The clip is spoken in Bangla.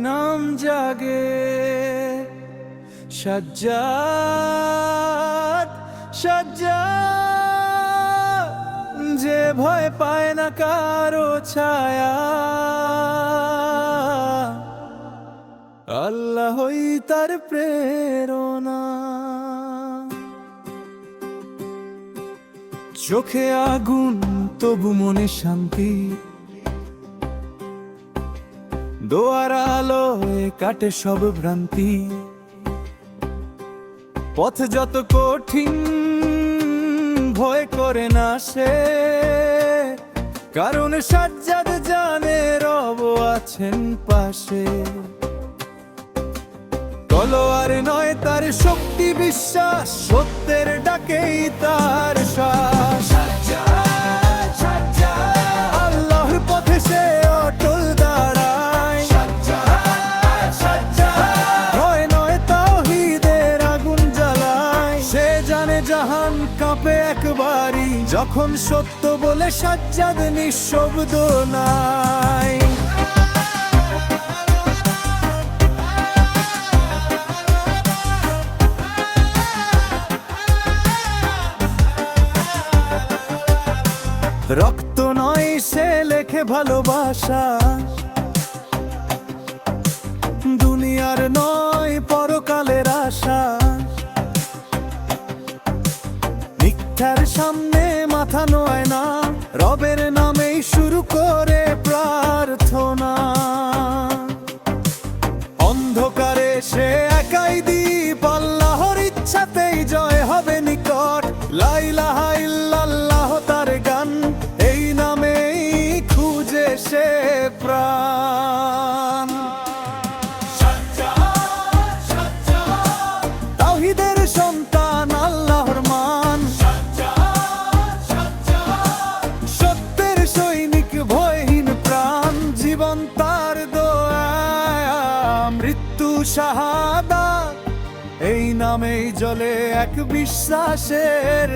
নাম জাগে। সাজ্জাদ সাজ্জাদ, যে ভয় পায় না কারো ছায়া, আল্লাহই তার প্রেরণা। চোখে আগুন তবু মনে শান্তি, দোয়ার আলোয় কাটে সব ভ্রান্তি। পথ যত কঠিন ভয় করে না সে, কারণ সাজ্জাদ জানে রব আছেন পাশে। তলোয়ার নয় তার শক্তি, বিশ্বাস সত্যের ডাকেই তার শ্বাস। আল্লাহর পথে সে অটল দাঁড়ায়, ভয় নয় তাওহীদের আগুন জ্বালায়। সে জানে জাহান কাঁপে একবারই, যখন সত্য বলে সাজ্জাদ নিঃশব্দ নাই। রক্ত নয় সে লেখে ভালোবাসা, দুনিয়ার নয় পরকালের আশা। মিথ্যার সামনে মাথা নোয় না, রবের নামেই শুরু করে প্রার্থনা। অন্ধকারে সে একাই দীপ, আল্লাহর ইচ্ছাতেই জয় হবে নিকট। লা ইলাহা ইল্লাল্লাহ তার গান, এই নামেই খুঁজে সে প্রাণ। তাওহীদের সন্তান আল্লাহর মান, সত্যের সৈনিক ভয়হীন প্রাণ। জীবন তার দোয়া, মৃত্যু শাহাদাত, এই নামেই জ্বলে এক বিশ্বাসের